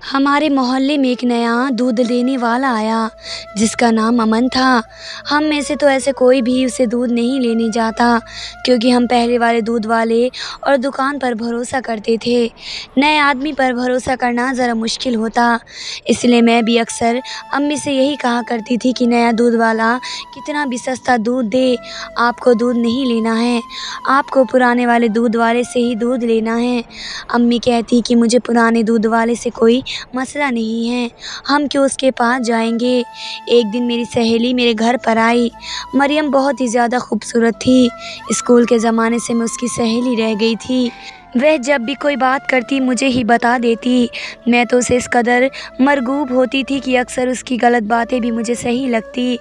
हमारे मोहल्ले में एक नया दूध देने वाला आया जिसका नाम अमन था। हम में से तो ऐसे कोई भी उसे दूध नहीं लेने जाता क्योंकि हम पहले वाले दूध वाले और दुकान पर भरोसा करते थे। नए आदमी पर भरोसा करना ज़रा मुश्किल होता, इसलिए मैं भी अक्सर अम्मी से यही कहा करती थी कि नया दूध वाला कितना भी सस्ता दूध दे, आपको दूध नहीं लेना है, आपको पुराने वाले दूध वाले से ही दूध लेना है। अम्मी कहती कि मुझे पुराने दूध वाले से कोई मसला नहीं है, हम क्यों उसके पास जाएंगे। एक दिन मेरी सहेली मेरे घर पर आई। मरियम बहुत ही ज़्यादा खूबसूरत थी। स्कूल के ज़माने से मैं उसकी सहेली रह गई थी। वह जब भी कोई बात करती मुझे ही बता देती। मैं तो उसे इस कदर मरगूब होती थी कि अक्सर उसकी गलत बातें भी मुझे सही लगती।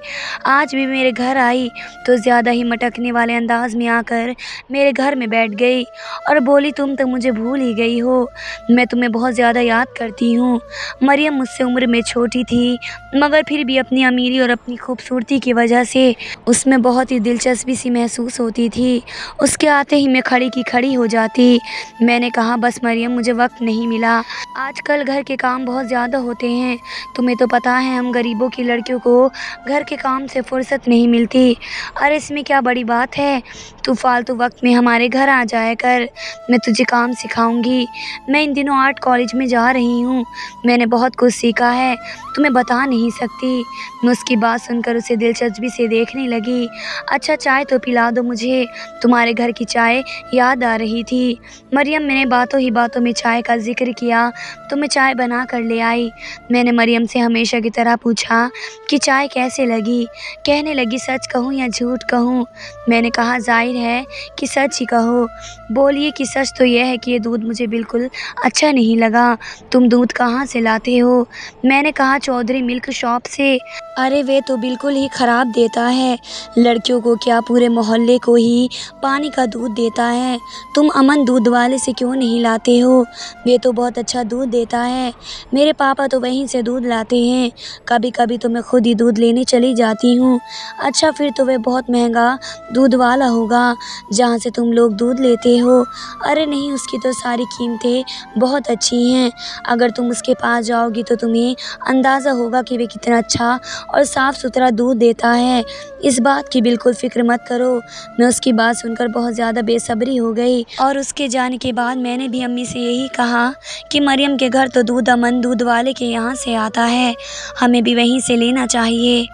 आज भी मेरे घर आई तो ज़्यादा ही मटकने वाले अंदाज में आकर मेरे घर में बैठ गई और बोली, तुम तो मुझे भूल ही गई हो, मैं तुम्हें बहुत ज़्यादा याद करती हूँ। मरियम मुझसे उम्र में छोटी थी मगर फिर भी अपनी अमीरी और अपनी खूबसूरती की वजह से उसमें बहुत ही दिलचस्पी सी महसूस होती थी। उसके आते ही मैं खड़ी की खड़ी हो जाती। मैंने कहा, बस मरियम, मुझे वक्त नहीं मिला, आजकल घर के काम बहुत ज़्यादा होते हैं, तुम्हें तो पता है हम गरीबों की लड़कियों को घर के काम से फुर्सत नहीं मिलती। अरे इसमें क्या बड़ी बात है, तू फालतू वक्त में हमारे घर आ जाया कर, मैं तुझे काम सिखाऊंगी। मैं इन दिनों आर्ट कॉलेज में जा रही हूँ, मैंने बहुत कुछ सीखा है, तुम्हें बता नहीं सकती। मैं उसकी बात सुनकर उसे दिलचस्पी से देखने लगी। अच्छा चाय तो पिला दो मुझे, तुम्हारे घर की चाय याद आ रही थी। मरियम मैंने बातों ही बातों में चाय का जिक्र किया तो मैं चाय बना कर ले आई। मैंने मरियम से हमेशा की तरह पूछा कि चाय कैसे लगी। कहने लगी, सच कहूँ या झूठ कहूँ। मैंने कहा, जाहिर है कि सच ही कहो। बोलिए कि सच तो यह है कि ये दूध मुझे बिल्कुल अच्छा नहीं लगा, तुम दूध कहाँ से लाते हो। मैंने कहा, चौधरी मिल्क शॉप से। अरे वे तो बिल्कुल ही ख़राब देता है, लड़कियों को क्या पूरे मोहल्ले को ही पानी का दूध देता है। तुम अमन दूध वाले से क्यों नहीं लाते हो, वे तो बहुत अच्छा दूध देता है। मेरे पापा तो वहीं से दूध लाते हैं, कभी कभी तो मैं खुद ही दूध लेने चली जाती हूँ। अच्छा फिर तो वे बहुत महंगा दूध वाला होगा जहाँ से तुम लोग दूध लेते हो। अरे नहीं, उसकी तो सारी कीमतें बहुत अच्छी हैं, अगर तुम उसके पास जाओगी तो तुम्हें अंदाज़ा होगा कि वे कितना अच्छा और साफ़ सुथरा दूध देता है। इस बात की बिल्कुल फ़िक्र मत करो। मैं उसकी बात सुनकर बहुत ज़्यादा बेसब्री हो गई और उसके जाने के बाद मैंने भी अम्मी से यही कहा कि मरियम के घर तो दूध अमन दूध वाले के यहाँ से आता है, हमें भी वहीं से लेना चाहिए।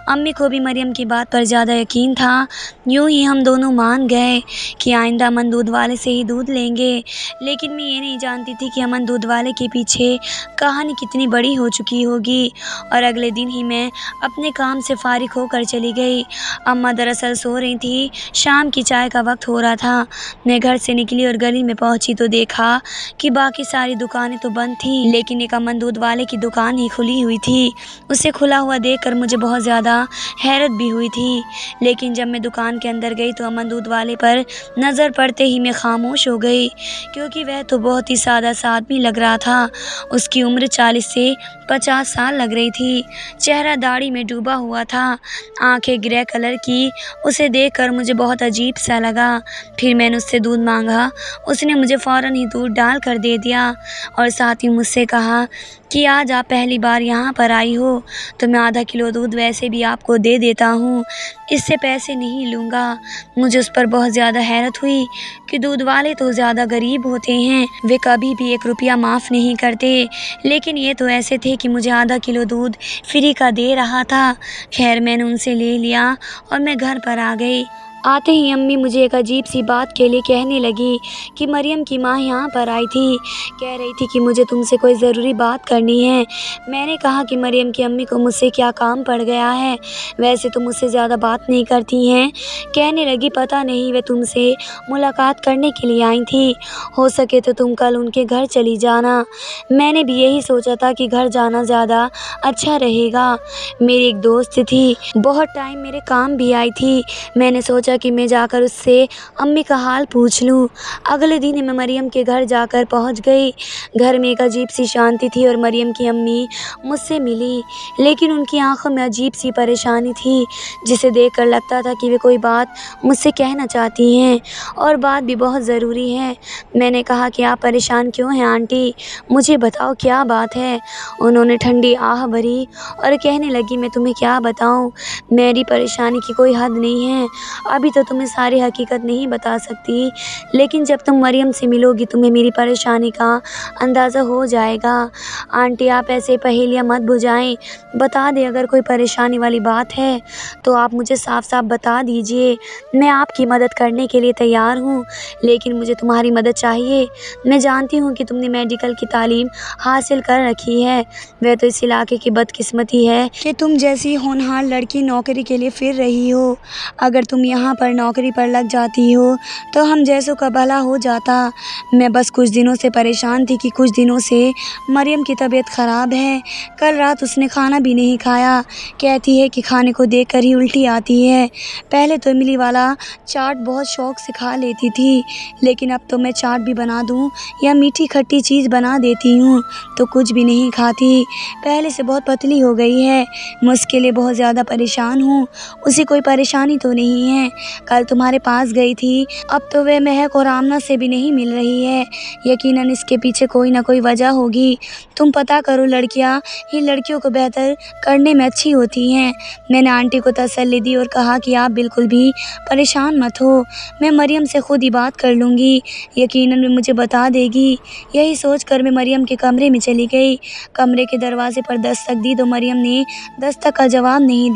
अम्मी को भी मरियम की बात पर ज़्यादा यकीन था। यूँ ही हम दोनों मान गए कि आइंदा अमन दूध वाले से ही दूध लेंगे। लेकिन मैं ये नहीं जानती थी कि अमन दूध वाले के पीछे कहानी कितनी बड़ी हो चुकी होगी। और अगले दिन ही मैं अपने काम से फारिग होकर चली गई। अम्मा दरअसल सो रही थी, शाम की चाय का वक्त हो रहा था। मैं घर से निकली और गली में पहुंची तो देखा कि बाकी सारी दुकानें तो बंद थी, लेकिन एक अमन दूध वाले की दुकान ही खुली हुई थी। उसे खुला हुआ देखकर मुझे बहुत ज़्यादा हैरत भी हुई थी। लेकिन जब मैं दुकान के अंदर गई तो अमन दूध वाले पर नज़र पड़ते ही मैं खामोश हो गई, क्योंकि वह तो बहुत ही सादा सा आदमी लग रहा था। उसकी उम्र 40 से 50 साल लग रही थी। चेहरा दाढ़ी में डूबा हुआ था, आंखें ग्रे कलर की। उसे देखकर मुझे बहुत अजीब सा लगा। फिर मैंने उससे दूध मांगा, उसने मुझे फ़ौरन ही दूध डाल कर दे दिया और साथ ही मुझसे कहा कि आज आप पहली बार यहाँ पर आई हो तो मैं आधा किलो दूध वैसे भी आपको दे देता हूँ, इससे पैसे नहीं लूँगा। मुझे उस पर बहुत ज़्यादा हैरत हुई कि दूध वाले तो ज़्यादा गरीब होते हैं, वे कभी भी 1 रुपया माफ़ नहीं करते, लेकिन ये तो ऐसे थे कि मुझे आधा किलो दूध फ्री का दे रहा था। खैर मैंने उनसे ले लिया और मैं घर पर आ गई। आते ही अम्मी मुझे एक अजीब सी बात के लिए कहने लगी कि मरियम की माँ यहाँ पर आई थी, कह रही थी कि मुझे तुमसे कोई ज़रूरी बात करनी है। मैंने कहा कि मरियम की अम्मी को मुझसे क्या काम पड़ गया है, वैसे तो मुझसे ज़्यादा बात नहीं करती हैं। कहने लगी, पता नहीं वे तुमसे मुलाकात करने के लिए आई थी, हो सके तो तुम कल उनके घर चली जाना। मैंने भी यही सोचा था कि घर जाना ज़्यादा अच्छा रहेगा। मेरी एक दोस्त थी, बहुत टाइम मेरे काम भी आई थी। मैंने सोचा सोचा कि मैं जाकर उससे अम्मी का हाल पूछ लूँ। अगले दिन ही मैं मरियम के घर जाकर पहुँच गई। घर में एक अजीब सी शांति थी और मरियम की अम्मी मुझसे मिली, लेकिन उनकी आंखों में अजीब सी परेशानी थी, जिसे देखकर लगता था कि वे कोई बात मुझसे कहना चाहती हैं और बात भी बहुत ज़रूरी है। मैंने कहा कि आप परेशान क्यों हैं आंटी, मुझे बताओ क्या बात है। उन्होंने ठंडी आह भरी और कहने लगी, मैं तुम्हें क्या बताऊं, मेरी परेशानी की कोई हद नहीं है। अभी तो तुम्हें सारी हकीकत नहीं बता सकती, लेकिन जब तुम मरियम से मिलोगी तुम्हें मेरी परेशानी का अंदाज़ा हो जाएगा। आंटी आप ऐसे पहेलियाँ मत बुझाएं, बता दें अगर कोई परेशानी वाली बात है तो आप मुझे साफ साफ बता दीजिए। मैं आपकी मदद करने के लिए तैयार हूँ, लेकिन मुझे तुम्हारी मदद चाहिए। मैं जानती हूँ कि तुमने मेडिकल की तालीम हासिल कर रखी है, वह तो इस इलाके की बदकिस्मती है कि तुम जैसी होनहार लड़की नौकरी के लिए फिर रही हो। अगर तुम यहाँ पर नौकरी पर लग जाती हो तो हम जैसों का भला हो जाता। मैं बस कुछ दिनों से परेशान थी कि कुछ दिनों से मरियम की तबीयत ख़राब है। कल रात उसने खाना भी नहीं खाया, कहती है कि खाने को देखकर ही उल्टी आती है। पहले तो इमली वाला चाट बहुत शौक़ से खा लेती थी, लेकिन अब तो मैं चाट भी बना दूँ या मीठी खट्टी चीज़ बना देती हूँ तो कुछ भी नहीं खाती। पहले से बहुत पतली हो गई है। मैं उसके लिए बहुत ज़्यादा परेशान हूँ। उसे कोई परेशानी तो नहीं है। कल तुम्हारे पास गई थी, अब तो वह महक और आमना से भी नहीं मिल रही है। यकीनन इसके पीछे कोई ना कोई वजह होगी। तुम पता करो, लड़कियाँ ही लड़कियों को बेहतर करने में अच्छी होती हैं। मैंने आंटी को तसल्ली दी और कहा कि आप बिल्कुल भी परेशान मत हो, मैं मरियम से खुद ही बात कर लूँगी, यकीनन वे मुझे बता देगी। यही सोचकर मैं मरियम के कमरे में चली गई। कमरे के दरवाजे पर दस्तक दी तो मरियम ने दस्तक का जवाब नहीं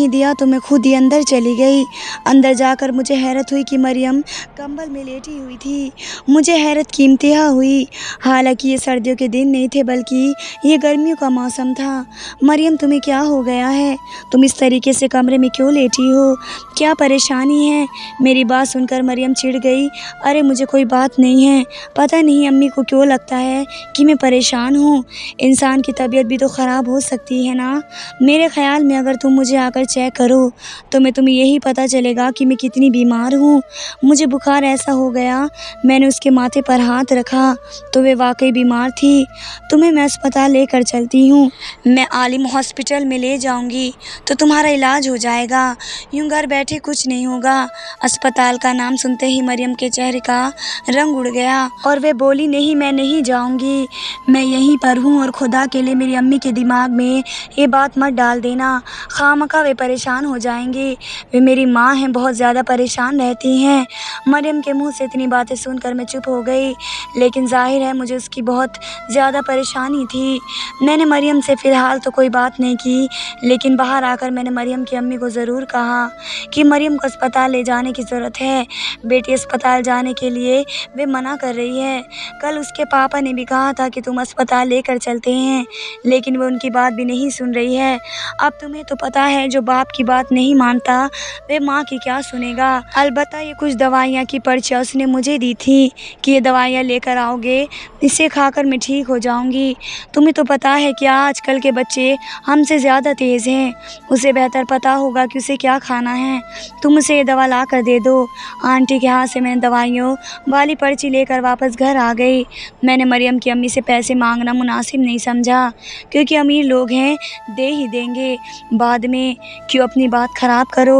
दिया तो मैं खुद ही अंदर चली गई। अंदर जाकर मुझे हैरत हुई कि मरियम कंबल में लेटी हुई थी। मुझे हैरत की इंतहा हुई। हालांकि ये सर्दियों के दिन नहीं थे, बल्कि ये गर्मियों का मौसम था। मरियम तुम्हें क्या हो गया है? तुम इस तरीके से कमरे में क्यों लेटी हो? क्या परेशानी है? मेरी बात सुनकर मरियम चिढ़ गई। अरे मुझे कोई बात नहीं है, पता नहीं अम्मी को क्यों लगता है कि मैं परेशान हूँ। इंसान की तबीयत भी तो ख़राब हो सकती है ना। मेरे ख़्याल में अगर तुम मुझे आकर चेक करो तो तुम्हें यही पता चलेगा कि मैं कितनी बीमार हूँ। मुझे बुखार ऐसा हो गया, मैंने उसके माथे पर हाथ रखा तो वे वाकई बीमार थी। तुम्हें मैं अस्पताल लेकर चलती हूँ। मैं आलिम हॉस्पिटल में ले जाऊँगी तो तुम्हारा इलाज हो जाएगा। यूँ घर बैठे कुछ नहीं होगा। अस्पताल का नाम सुनते ही मरियम के चेहरे का रंग उड़ गया और वे बोली, नहीं मैं नहीं जाऊँगी, मैं यहीं पर हूँ और खुदा के लिए मेरी अम्मी के दिमाग में ये बात मत डाल देना, खामखा वे परेशान हो जाएंगे। वे मेरी माँ हैं, बहुत ज़्यादा परेशान रहती हैं। मरियम के मुंह से इतनी बातें सुनकर मैं चुप हो गई, लेकिन जाहिर है मुझे उसकी बहुत ज़्यादा परेशानी थी। मैंने मरियम से फ़िलहाल तो कोई बात नहीं की, लेकिन बाहर आकर मैंने मरियम की अम्मी को ज़रूर कहा कि मरियम को अस्पताल ले जाने की ज़रूरत है। बेटी अस्पताल जाने के लिए वे मना कर रही है। कल उसके पापा ने भी कहा था कि तुम अस्पताल लेकर चलते हैं, लेकिन वो उनकी बात भी नहीं सुन रही है। अब तुम्हें तो पता है, जो बाप की बात नहीं मानता वे माँ की क्या सुनेगा। अलबत्ता ये कुछ दवाइयाँ की पर्चियाँ उसने मुझे दी थी कि ये दवाइयाँ लेकर आओगे, इसे खाकर मैं ठीक हो जाऊँगी। तुम्हें तो पता है कि आजकल के बच्चे हमसे ज़्यादा तेज़ हैं, उसे बेहतर पता होगा कि उसे क्या खाना है। तुम उसे ये दवा ला कर दे दो। आंटी के हाथ से मैंने दवाइयों वाली पर्ची लेकर वापस घर आ गई। मैंने मरियम की अम्मी से पैसे मांगना मुनासिब नहीं समझा, क्योंकि अमीर लोग हैं, दे ही देंगे, बाद में क्यों अपनी बात ख़राब करो।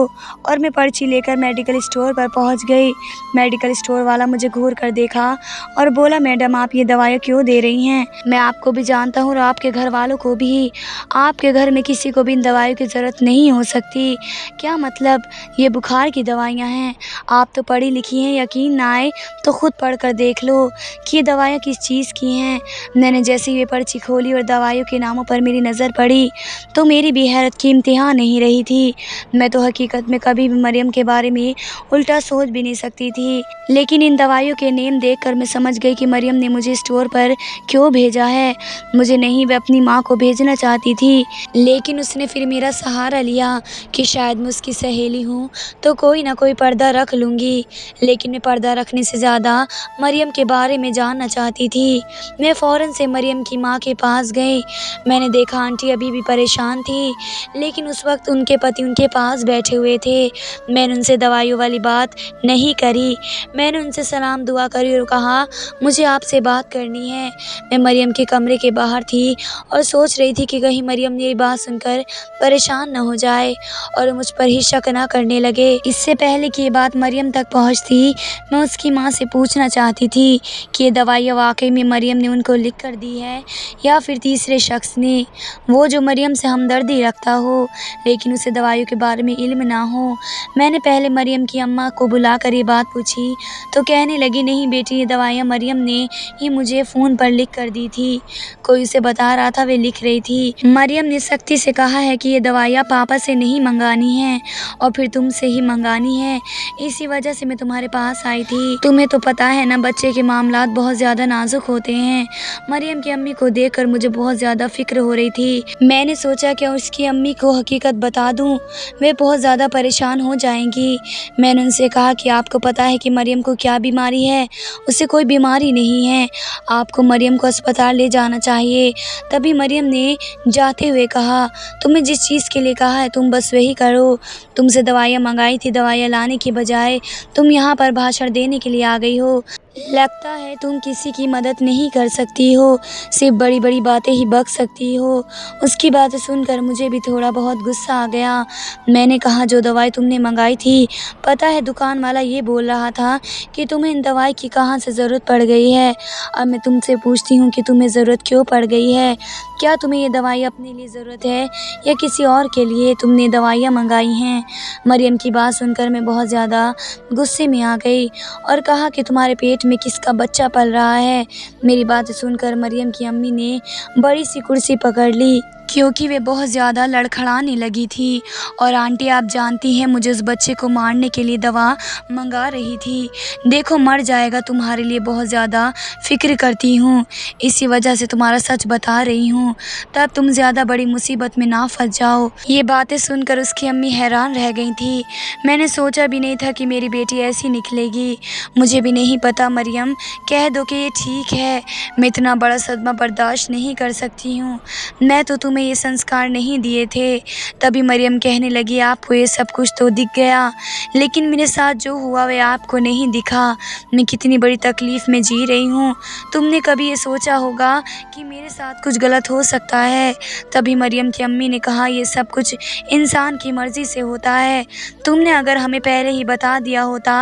और मैं पर्ची लेकर मेडिकल स्टोर पर पहुंच गई। मेडिकल स्टोर वाला मुझे घूर कर देखा और बोला, मैडम आप ये दवाइयाँ क्यों दे रही हैं? मैं आपको भी जानता हूँ और आपके घर वालों को भी। आपके घर में किसी को भी इन दवाइयों की ज़रूरत नहीं हो सकती। क्या मतलब? ये बुखार की दवाइयाँ हैं। आप तो पढ़ी लिखी हैं, यकीन ना आए तो ख़ुद पढ़ कर देख लो कि ये दवाइयाँ किस चीज़ की हैं। मैंने जैसे ही ये पर्ची खोली और दवाइयों के नामों पर मेरी नज़र पड़ी तो मेरी भी हैरत की इंतहा नहीं रही थी। मैं तो हकीकत में कभी भी मरियम के बारे में उल्टा सोच भी नहीं सकती थी, लेकिन इन दवाइयों के नेम देखकर मैं समझ गई कि मरियम ने मुझे स्टोर पर क्यों भेजा है। मुझे नहीं, वह अपनी माँ को भेजना चाहती थी, लेकिन उसने फिर मेरा सहारा लिया कि शायद मैं उसकी सहेली हूँ तो कोई ना कोई पर्दा रख लूँगी। लेकिन मैं पर्दा रखने से ज़्यादा मरियम के बारे में जानना चाहती थी। मैं फ़ौरन से मरियम की माँ के पास गई। मैंने देखा आंटी अभी भी परेशान परेशान थी, लेकिन उस वक्त उनके पति उनके पास बैठे हुए थे। मैंने उनसे दवाइयों वाली बात नहीं करी। मैंने उनसे सलाम दुआ करी और कहा, मुझे आपसे बात करनी है। मैं मरियम के कमरे के बाहर थी और सोच रही थी कि कहीं मरियम मेरी बात सुनकर परेशान न हो जाए और मुझ पर ही शक न करने लगे। इससे पहले कि ये बात मरियम तक पहुंचती, मैं उसकी माँ से पूछना चाहती थी कि ये दवाइयाँ वाकई में मरियम ने उनको लिख कर दी है या फिर तीसरे शख्स ने, वो जो मरियम से हमदर्दी रखता हो लेकिन उसे दवाइयों के बारे में इल्म ना हो। मैंने पहले मरियम की अम्मा को बुलाकर ये बात पूछी तो कहने लगी, नहीं बेटी, ये दवाइयाँ मरियम ने ही मुझे फ़ोन पर लिख कर दी थी। कोई उसे बता रहा था, वे लिख रही थी। मरियम ने सख्ती से कहा है कि ये दवाइयाँ पापा से नहीं मंगानी है और फिर तुमसे ही मंगानी है। इसी वजह से मैं तुम्हारे पास आई थी। तुम्हें तो पता है ना, बच्चे के मामलात बहुत ज़्यादा नाजुक होते हैं। मरियम की अम्मी को देखकर मुझे बहुत ज़्यादा फिक्र हो रही थी। मैंने सोचा कि उसकी अम्मी को हकीकत बता दूं, वे बहुत ज़्यादा परेशान हो जाएंगी। मैंने उनसे कहा कि आपको पता है कि मरियम को क्या बीमारी है? उसे कोई बीमारी नहीं है, आपको मरियम को अस्पताल ले जाना चाहिए। तभी मरियम ने जाते हुए कहा, तुम्हें जिस चीज़ के लिए कहा है तुम बस वही करो। तुमसे दवाइयाँ मंगाई थी, दवाइयाँ लाने की बजाय तुम यहाँ पर भाषण देने के लिए आ गई हो। लगता है तुम किसी की मदद नहीं कर सकती हो, सिर्फ बड़ी बड़ी बातें ही बक सकती हो। उसकी बातें सुनकर मुझे भी थोड़ा बहुत गुस्सा आ गया। मैंने कहा, जो दवाई तुमने मंगाई थी, पता है दुकान वाला ये बोल रहा था कि तुम्हें इन दवाई की कहाँ से ज़रूरत पड़ गई है। अब मैं तुमसे पूछती हूँ कि तुम्हें ज़रूरत क्यों पड़ गई है? क्या तुम्हें ये दवाई अपने लिए ज़रूरत है या किसी और के लिए तुमने दवाइयाँ मंगाई हैं? मरियम की बात सुनकर मैं बहुत ज़्यादा गुस्से में आ गई और कहा कि तुम्हारे पेट में किसका बच्चा पल रहा है? मेरी बात सुनकर मरियम की अम्मी ने बड़ी सी कुर्सी पकड़ ली, क्योंकि वे बहुत ज़्यादा लड़खड़ाने लगी थी। और आंटी, आप जानती हैं, मुझे उस बच्चे को मारने के लिए दवा मंगा रही थी। देखो, मर जाएगा, तुम्हारे लिए बहुत ज़्यादा फ़िक्र करती हूँ, इसी वजह से तुम्हारा सच बता रही हूँ, तब तुम ज़्यादा बड़ी मुसीबत में ना फंस जाओ। ये बातें सुनकर उसकी अम्मी हैरान रह गई थी। मैंने सोचा भी नहीं था कि मेरी बेटी ऐसी निकलेगी। मुझे भी नहीं पता। मरियम, कह दो कि ये ठीक है, मैं इतना बड़ा सदमा बर्दाश्त नहीं कर सकती हूँ। मैं तो तुम्हें ये संस्कार नहीं दिए थे। तभी मरियम कहने लगी, आपको ये सब कुछ तो दिख गया, लेकिन मेरे साथ जो हुआ वह आपको नहीं दिखा। मैं कितनी बड़ी तकलीफ़ में जी रही हूँ। तुमने कभी ये सोचा होगा कि मेरे साथ कुछ गलत हो सकता है? तभी मरियम की अम्मी ने कहा, ये सब कुछ इंसान की मर्ज़ी से होता है। तुमने अगर हमें पहले ही बता दिया होता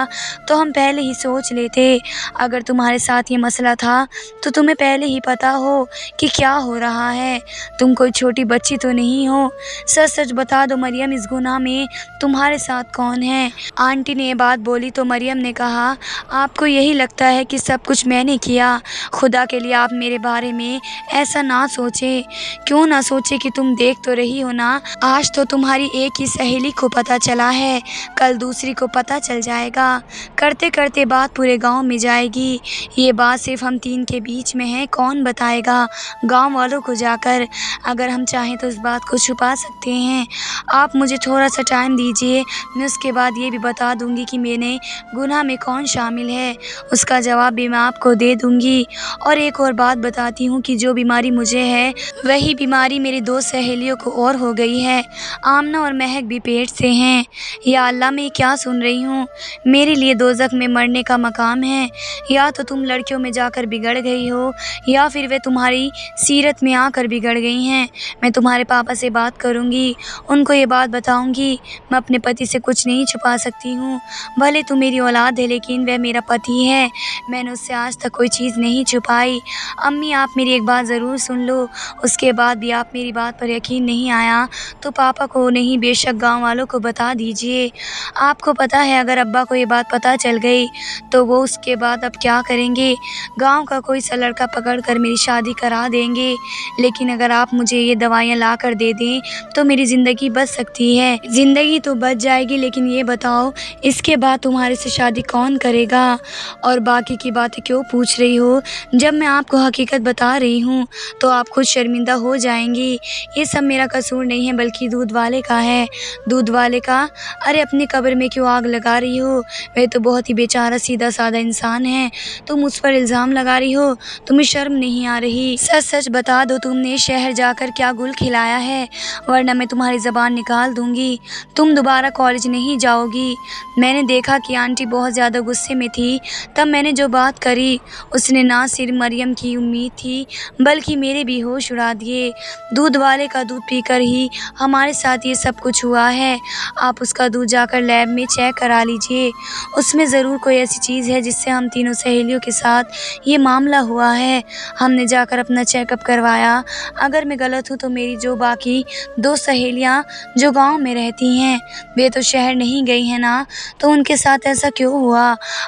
तो हम पहले ही सोच लेते। अगर तुम्हारे साथ ये मसला था तो तुम्हें पहले ही पता हो कि क्या हो रहा है। तुम कोई छोटी बच्ची तो नहीं हो। सच सच बता दो मरियम, इस गुनाह में तुम्हारे साथ कौन है? आंटी ने ये बात बोली तो मरियम ने कहा, आपको यही लगता है कि सब कुछ मैंने किया? खुदा के लिए आप मेरे बारे में ऐसा ना सोचे। क्यों ना सोचे कि तुम देख तो रही हो ना, आज तो तुम्हारी एक ही सहेली को पता चला है, कल दूसरी को पता चल जाएगा। करते करते बात पूरे गांव में जाएगी। ये बात सिर्फ हम तीन के बीच में है, कौन बताएगा गांव वालों को जाकर? अगर हम चाहें तो इस बात को छुपा सकते हैं। आप मुझे थोड़ा सा टाइम दीजिए, मैं उसके बाद ये भी बता दूंगी कि मेरे गुनाह में कौन शामिल है। उसका जवाब भी मैं आपको दे दूंगी। और एक और बात बताती हूँ कि जो बीमारी मुझे है वही बीमारी मेरी दो सहेलियों को और हो गई है। आमना और महक भी पेट से हैं। या अल्लाह, मैं क्या सुन रही हूँ? मेरे लिए दोज़ख में मरने का मकाम है। या तो तुम लड़कियों में जाकर बिगड़ गई हो या फिर वे तुम्हारी सीरत में आकर बिगड़ गई हैं। मैं तुम्हारे पापा से बात करूँगी, उनको ये बात बताऊँगी। मैं अपने पति से कुछ नहीं छुपा सकती हूँ। भले तू मेरी औलाद है लेकिन वह मेरा पति है। मैंने उससे आज तक कोई चीज़ नहीं छुपाई। अम्मी, आप मेरी एक बात ज़रूर सुन लो। उसके बाद भी आप मेरी बात पर यकीन नहीं आया तो पापा को नहीं, बेशक गाँव वालों को बता दीजिए। आपको पता है, अगर अब्बा को ये बात पता चल गई तो वो उसके बाद अब क्या करेंगे? गाँव का कोई सा लड़का पकड़ कर मेरी शादी करा देंगे। लेकिन अगर आप मुझे ये दवाइयाँ ला कर दे दें तो मेरी ज़िंदगी बच सकती है। ज़िंदगी तो बच जाएगी, लेकिन ये बताओ, इसके बाद तुम्हारे से शादी कौन करेगा? और बाकी की बातें क्यों पूछ रही हो? जब मैं आपको हकीकत बता रही हूँ तो आप खुद शर्मिंदा हो जाएंगी। ये सब मेरा कसूर नहीं है बल्कि दूध वाले का है। दूध वाले का? अरे अपनी कब्र में क्यों आग लगा रही हो? वह तो बहुत ही बेचारा सीधा साधा इंसान है, तुम उस पर इल्ज़ाम लगा रही हो। तुम्हें शर्म नहीं आ रही? सच सच बता दो तुमने शहर जाकर क्या गुल खिलाया है, वरना मैं तुम्हारी ज़बान निकाल दूंगी। तुम दोबारा कॉलेज नहीं जाओगी। मैंने देखा कि आंटी बहुत ज़्यादा गुस्से में थी, तब मैंने जो बात करी उसने ना सिर्फ मरियम की उम्मीद थी बल्कि मेरे भी होश उड़ा दिए। दूध वाले का दूध पीकर ही हमारे साथ ये सब कुछ हुआ है। आप उसका दूध जाकर लैब में चेक करा लीजिए, उसमें ज़रूर कोई ऐसी चीज़ है जिससे हम तीनों सहेलियों के साथ ये मामला हुआ है। हमने जाकर अपना चेकअप करवाया। अगर मैं गलत हूँ तो मेरी जो बाकी 2 सहेलियाँ जो गांव में रहती हैं, वे तो शहर नहीं गई हैं ना, तो उनके साथ ऐसा क्यों हुआ?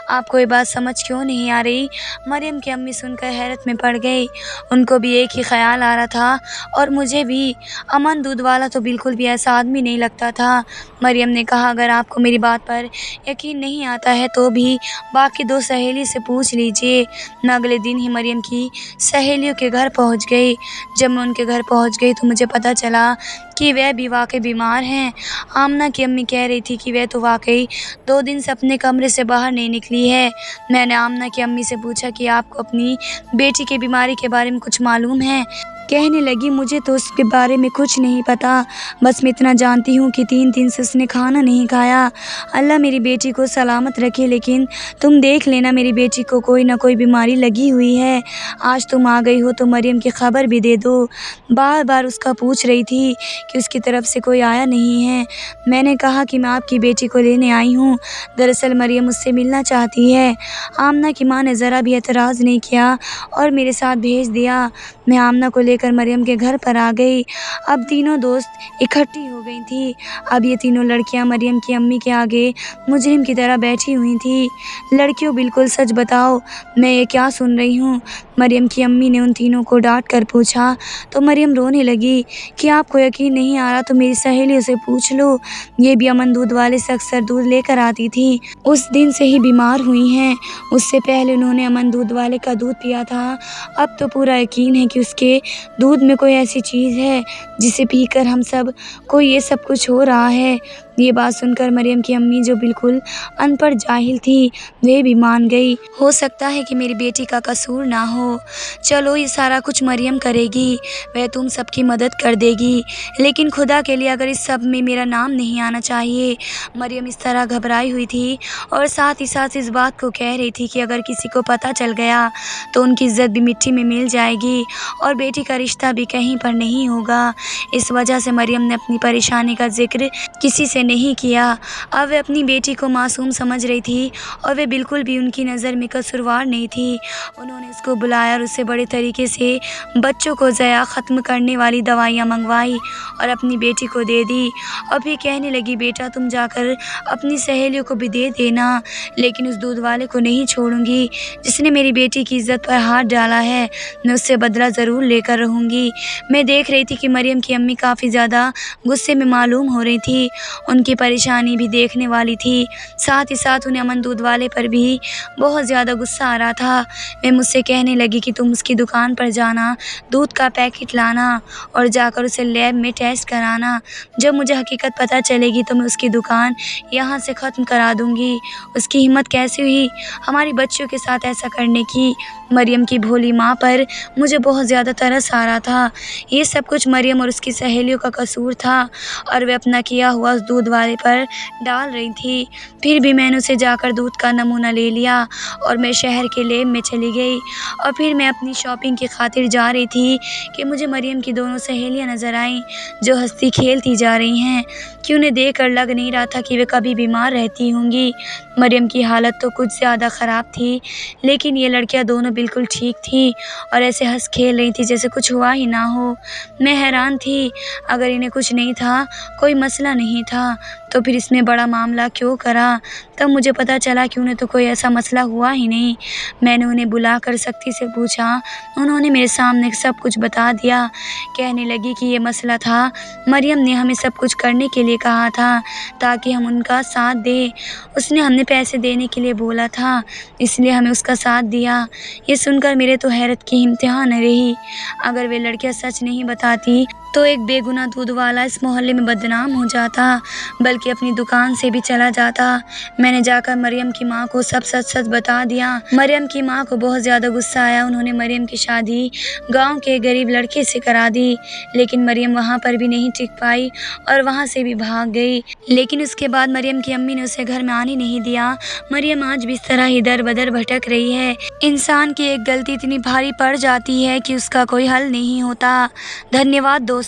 आपको ये बात समझ क्यों नहीं आ रही? मरियम की अम्मी सुनकर हैरत में पड़ गई। उनको भी एक ही ख्याल आ रहा था और मुझे भी। अमन दूध वाला तो बिल्कुल भी ऐसा आदमी नहीं लगता था। मरियम ने कहा, अगर आपको मेरी बात पर यकीन नहीं आता है तो भी बाकी 2 सहेली से पूछ लीजिए। मैं अगले दिन ही मरियम की सहेलियों के घर पहुंच गई। जब मैं उनके घर पहुंच गई तो मुझे पता चला कि वह भी वाकई बीमार हैं। आमना की अम्मी कह रही थी कि वह तो वाकई 2 दिन से अपने कमरे से बाहर नहीं निकली है। मैंने आमना की अम्मी से पूछा कि आपको अपनी बेटी की बीमारी के बारे में कुछ मालूम है? कहने लगी, मुझे तो उसके बारे में कुछ नहीं पता, बस मैं इतना जानती हूँ कि 3 दिन से उसने खाना नहीं खाया। अल्लाह मेरी बेटी को सलामत रखे, लेकिन तुम देख लेना मेरी बेटी को कोई ना कोई बीमारी लगी हुई है। आज तुम आ गई हो तो मरियम की खबर भी दे दो। बार बार उसका पूछ रही थी कि उसकी तरफ से कोई आया नहीं है। मैंने कहा कि मैं आपकी बेटी को लेने आई हूँ, दरअसल मरियम उससे मिलना चाहती है। आमना की माँ ने ज़रा भी एतराज़ नहीं किया और मेरे साथ भेज दिया। मैं आमना को लेकर मरियम के घर पर आ गई। अब तीनों दोस्त इकट्ठी हो गई थी। अब ये तीनों लड़कियां मरियम की अम्मी के आगे मुजरिम की तरह बैठी हुई थी। लड़कियों, बिल्कुल सच बताओ, मैं ये क्या सुन रही हूँ? मरियम की अम्मी ने उन तीनों को डांट कर पूछा तो मरियम रोने लगी कि आपको यकीन नहीं आ रहा तो मेरी सहेलियों से पूछ लो। ये भी अमन दूध वाले से अक्सर दूध लेकर आती थी, उस दिन से ही बीमार हुई हैं। उससे पहले उन्होंने अमन दूध वाले का दूध पिया था। अब तो पूरा यकीन है कि उसके दूध में कोई ऐसी चीज़ है जिसे पीकर हम सब को ये सब कुछ हो रहा है। ये बात सुनकर मरियम की अम्मी, जो बिल्कुल अनपढ़ जाहिल थी, वे भी मान गई। हो सकता है कि मेरी बेटी का कसूर ना हो। चलो, ये सारा कुछ मरियम करेगी, वह तुम सबकी मदद कर देगी, लेकिन खुदा के लिए अगर इस सब में मेरा नाम नहीं आना चाहिए। मरियम इस तरह घबराई हुई थी और साथ ही साथ इस बात को कह रही थी कि अगर किसी को पता चल गया तो उनकी इज्जत भी मिट्टी में मिल जाएगी और बेटी का रिश्ता भी कहीं पर नहीं होगा। इस वजह से मरियम ने अपनी परेशानी का जिक्र किसी से नहीं किया। अब वह अपनी बेटी को मासूम समझ रही थी और वह बिल्कुल भी उनकी नज़र में कसूरवार नहीं थी। उन्होंने उसको बुलाया और उससे बड़े तरीके से बच्चों को ज़या ख़त्म करने वाली दवाइयाँ मंगवाई और अपनी बेटी को दे दी। और फिर कहने लगी, बेटा तुम जाकर अपनी सहेलियों को भी दे देना, लेकिन उस दूध वाले को नहीं छोड़ूंगी जिसने मेरी बेटी की इज़्ज़त पर हाथ डाला है। मैं उससे बदला ज़रूर लेकर रहूँगी। मैं देख रही थी कि मरियम की अम्मी काफ़ी ज़्यादा गुस्से में मालूम हो रही थी। उनकी परेशानी भी देखने वाली थी। साथ ही साथ उन्हें अमन दूध वाले पर भी बहुत ज़्यादा गुस्सा आ रहा था। वह मुझसे कहने लगी कि तुम उसकी दुकान पर जाना, दूध का पैकेट लाना और जाकर उसे लैब में टेस्ट कराना। जब मुझे हकीकत पता चलेगी तो मैं उसकी दुकान यहाँ से ख़त्म करा दूँगी। उसकी हिम्मत कैसे हुई हमारी बच्चियों के साथ ऐसा करने की। मरियम की भोली माँ पर मुझे बहुत ज़्यादा तरस आ रहा था। ये सब कुछ मरियम और उसकी सहेलियों का कसूर था और वे अपना किया हुआ उस दूध वाले पर डाल रही थी। फिर भी मैंने उसे जाकर दूध का नमूना ले लिया और मैं शहर के लैब में चली गई। और फिर मैं अपनी शॉपिंग की खातिर जा रही थी कि मुझे मरियम की दोनों सहेलियां नज़र आईं जो हंसती खेलती जा रही हैं कि उन्हें देखकर लग नहीं रहा था कि वे कभी बीमार रहती होंगी। मरियम की हालत तो कुछ ज़्यादा ख़राब थी, लेकिन ये लड़कियां दोनों बिल्कुल ठीक थी और ऐसे हंस खेल रही थी जैसे कुछ हुआ ही ना हो। मैं हैरान थी। अगर इन्हें कुछ नहीं था, कोई मसला नहीं था, तो फिर इसमें बड़ा मामला क्यों करा। तब मुझे पता चला कि उन्हें तो कोई ऐसा मसला हुआ ही नहीं। मैंने उन्हें बुलाकर सख्ती से पूछा। उन्होंने मेरे सामने सब कुछ बता दिया। कहने लगी कि ये मसला था, मरियम ने हमें सब कुछ करने के लिए कहा था ताकि हम उनका साथ दें। उसने हमें पैसे देने के लिए बोला था, इसलिए हमें उसका साथ दिया। ये सुनकर मेरे तो हैरत की इंतहा न रही। अगर वे लड़कियां सच नहीं बताती तो एक बेगुनाह दूध वाला इस मोहल्ले में बदनाम हो जाता, बल्कि अपनी दुकान से भी चला जाता। मैंने जाकर मरियम की माँ को सब सच सच बता दिया। मरियम की माँ को बहुत ज़्यादा गुस्सा आया। उन्होंने मरियम की शादी गांव के गरीब लड़के से करा दी, लेकिन मरियम वहाँ पर भी नहीं टिक पाई और वहाँ से भी भाग गई। लेकिन उसके बाद मरियम की अम्मी ने उसे घर में आने नहीं दिया। मरियम आज भी इस तरह ही दर बदर भटक रही है। इंसान की एक गलती इतनी भारी पड़ जाती है कि उसका कोई हल नहीं होता। धन्यवाद दोस्तों।